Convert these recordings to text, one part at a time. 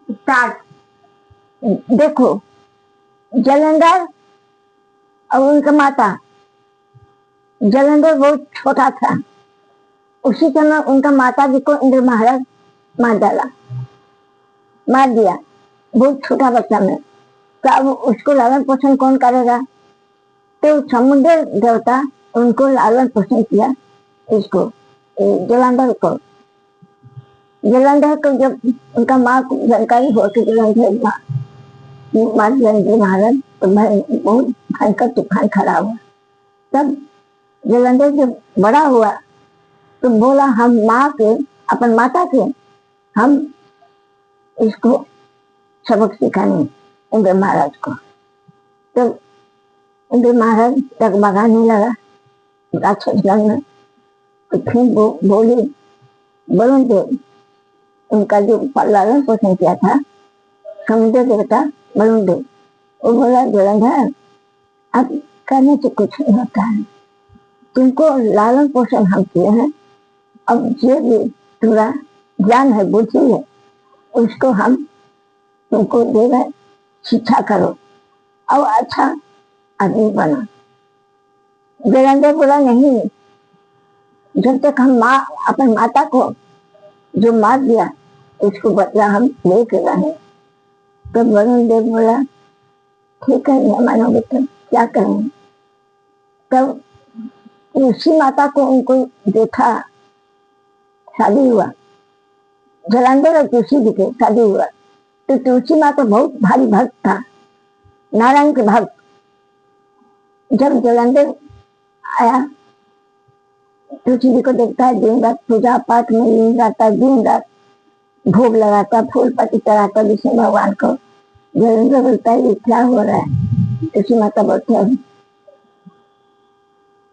Start. देखो, जलंधर और उनका माता। जलंधर बहुत छोटा था, उसी समय उनका माता जी को इंद्र महाराज मार डाला, मार दिया, बहुत छोटा बच्चा में। तो अब उसको लालन पोषण कौन करेगा? तो समुद्र देवता उनको लालन पोषण किया, इसको जलंधर को। जलंधर को जब उनका माँ को जानकारी हो कि जलंधर मार दिया महाराज, तो बहुत भयंकर तूफान खड़ा हुआ। तब जलंधर जब बड़ा हुआ तो बोला, हम माँ के, अपन माता के हम इसको सबक सिखाने इंद्र महाराज को। तब इंद्र महाराज डगमगाने लगा राक्षस गण में। तो फिर वो बोले, वरुण देव, उनका जो लालन पोषण किया था समुद्र देवता वरुण देव, वो बोला, जलंधर अब करने से कुछ नहीं होता है, तुमको लालन पोषण हम किए हैं, अब जो भी तुम्हारा ज्ञान है, बुद्धि है, उसको हम तुमको दे रहे, शिक्षा करो और अच्छा आदमी बनो। जलंधर बोला, नहीं, जब तक हम माँ, अपन माता को जो मार दिया उसको बदला हम लेके रहे। तब वरुण देव बोला, ठीक है, नहीं मानोगे तो क्या करें? तब तुलसी माता को उनको देखा, शादी हुआ, जलंधर और तुलसी जी के शादी हुआ। तो तुलसी माता बहुत भारी भक्त था, नारायण के भक्त। जब जलंधर आया, तुलसी जी को देखता है, दिन रात पूजा पाठ में लीन रहता है, दिन रात भोग लगाता, फूल पत्ती चढ़ाता विष्णु भगवान को। जलंधर बोलता है, ये क्या हो रहा है? तुलसी माता बोलते हैं,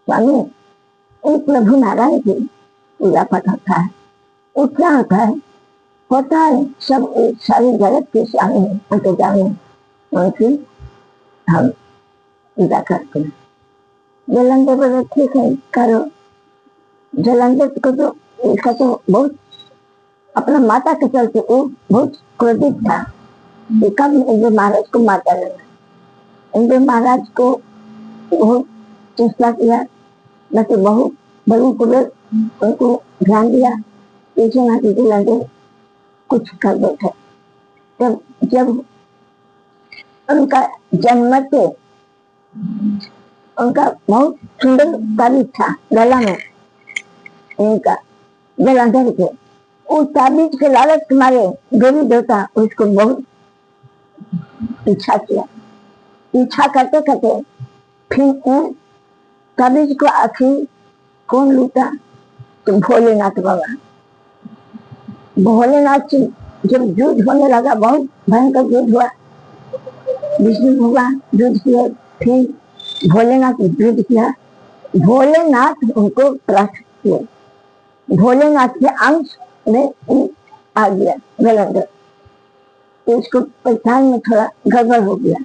स्वामी, एक प्रभु नारायण की पूजा पाठ होता है, वो क्या होता है? होता है सब सारे जगत के स्वामी उनके जाने, उनकी हम पूजा करते हैं। जलंधर बोले, ठीक है, करो। जलंधर को तो इसका तो बहुत, अपना माता के चलते वो बहुत क्रोधित था। कब इंद्र महाराज को मार डाला। इंद्र महाराज को बहुत चेष्टा किया, न तो बहुत बड़ों को उनको ध्यान दिया, पीछे ना कि जलंधर कुछ कर बैठे। तब जब उनका जन्म थे, उनका बहुत सुंदर ताबीज था गला में इनका, जलंधर के। उस ताबीज के लालच के मारे देवी देवता उसको बहुत पीछा किया। पीछा करते करते फिर ताबीज को आखिर कौन लूटा? तो भोलेनाथ बाबा। भोलेनाथ से जब युद्ध होने लगा, बहुत भयंकर युद्ध हुआ, विष्णु भगवान युद्ध किए, फिर भोलेनाथ युद्ध किया। भोलेनाथ उनको परास्त किए। भोलेनाथ के अंश में आ गया जलंधर, तो इसको पहचान में थोड़ा गड़बड़ हो गया।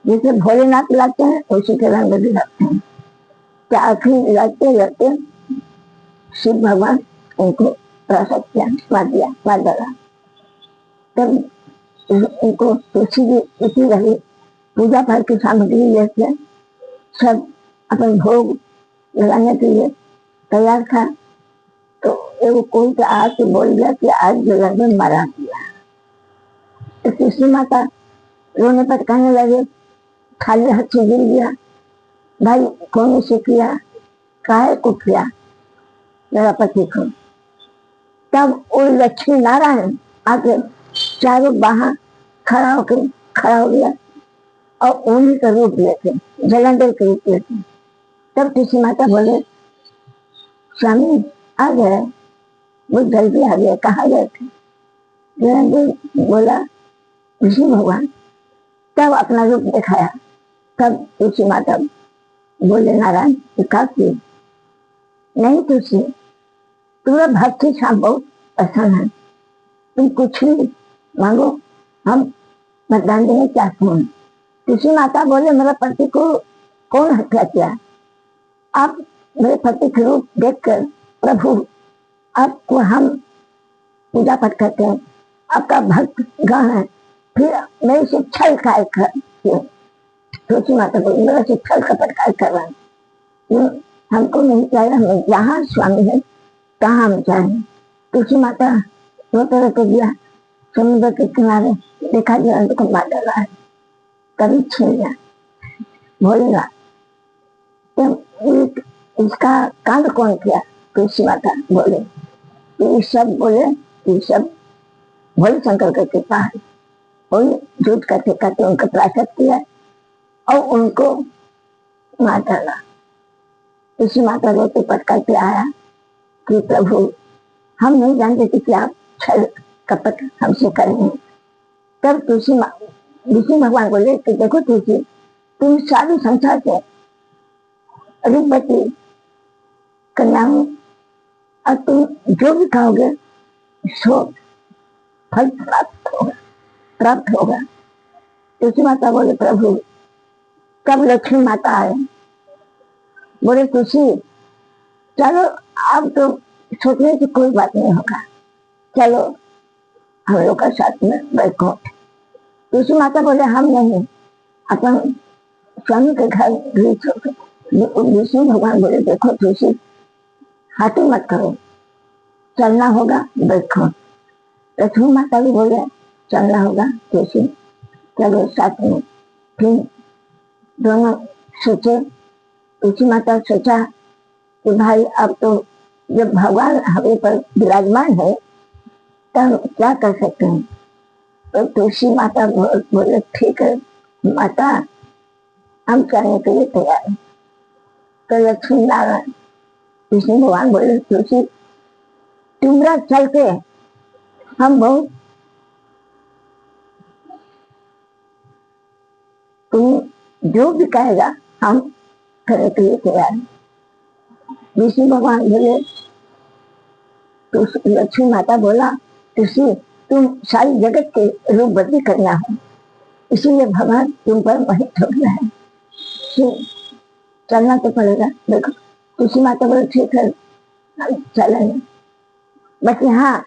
जैसे भोलेनाथ लाते हैं उसी के रंग भी लगते हैं। तो आखिर लड़ते लड़ते शिव भगवान उनको परास्त किया, मार डाला। तब उनको तुलसी जी इसी रही, पूजा पाठ की सामग्री लेके सब अपन भोग लगाने के लिए तैयार था। तो एक कोई तो आके बोल गया कि आज जलंधर मारा दिया। तो तुलसी माता रोने पटकाने लगे, खाली हाथ से गिर गया, भाई कौन से किया, काहे को किया मेरा पति को? तब वो लक्ष्मी नारायण आके चारों बाहर खड़ा हो गया और उन्हीं का रूप लेते, जलंधर के रूप लेते। तब तुलसी माता बोले, स्वामी आ गए, वो जल्दी आ गए, कहाँ गए थे? जलंधर बोला, विष्णु भगवान। तब अपना रूप दिखाया। तब तुलसी माता बोले, नारायण काफी नहीं, तुलसी तुम्हें भक्ति शाम बहुत पसंद है, तुम कुछ भी मांगो, हम मतदान देना चाहते हैं। तुलसी माता बोले, मेरे पति को कौन हत्या किया? आप मेरे पति के रूप देखकर प्रभु आपको हम पूजा पाठ करते हैं, आपका भक्त गण है, फिर मेरे से छल काय कर, तुलसी माता बोली मेरे से छल कपट काय कर रहा है, हमको नहीं चाहिए, हमें जहाँ स्वामी है कहाँ हम जाए। तुलसी माता रोते रोते गया समुद्र के किनारे, देखा जयंत को मार डाला है, कभी छीन लिया, बोलेगा इसका कांड कौन किया? तुलसी माता बोले, ये सब बोले, ये सब भोले शंकर के कृपा है, वही झूठ करते करते उनका प्राशत किया और उनको मार डाला। तुलसी माता रोते पटकर के आया कि प्रभु हम नहीं जानते थे कि आप छल कपट हमसे करेंगे। तब तुलसी विष्णु भगवान बोले कि देखो तुलसी, तुम सारी संसार से रूपवती कन्या हो और तुम जो भी खाओगे सो फल प्राप्त होगा। तुलसी माता बोले प्रभु कब लक्ष्मी माता आए? बोले तुलसी चलो अब तो सोचने की कोई बात नहीं होगा, चलो हम लोग का साथ में बैठो। तुलसी माता बोले हम नहीं, अपन स्वामी के घर विष्णु भगवान बोले देखो तुलसी हाथी मत करो, चलना होगा बैठो। लक्ष्मी माता भी बोले चलना होगा तुलसी चलो साथ में। फिर दोनों सोचे, तुलसी माता सोचा कि भाई अब तो जब भगवान हमें पर विराजमान है तब क्या कर सकते हैं। तो तुलसी माता बोले ठीक है माता हम करने के लिए तैयार हैं। तो लक्ष्मी नारायण विष्णु भगवान बोले तुलसी तुमरा चलते हम बहुत तुम जो भी कहेगा हम करने के लिए तैयार हैं। विष्णु भगवान बोले तो लक्ष्मी माता बोला तुलसी तुम सारी जगत के रूप बदली करना हो, इसीलिए भगवान तुम पर मोहित हो गया है, चलना तो पड़ेगा। देखो तुलसी माता बोले ठीक है चलेंगे, बस यहाँ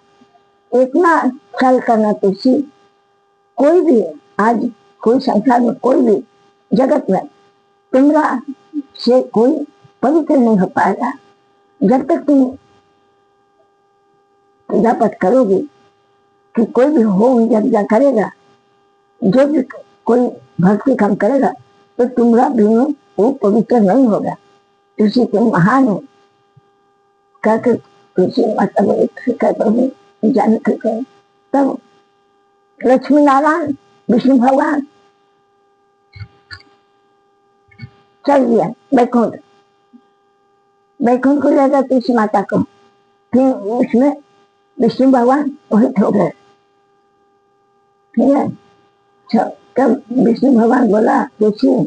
इतना ख्याल करना तुलसी कोई भी आज कोई संसार में कोई भी जगत में तुम्हारा से कोई पवित्र नहीं हो पाएगा जब तक तुम पूजा पाठ करोगे कि कोई भी होम यज्ञ करेगा, जो भी कोई भक्ति काम करेगा तो तुम्हारा भी वो पवित्र नहीं होगा। तुलसी तुम महान हो कहकर तुलसी माता बोले जान कर। तब लक्ष्मी नारायण विष्णु भगवान चल गया बैकुंठ, बैकुंठ को ले गया तुलसी माता को। फिर उसमें विष्णु भगवान मोहित हो गए। ठीक है, तब विष्णु भगवान बोला तुलसी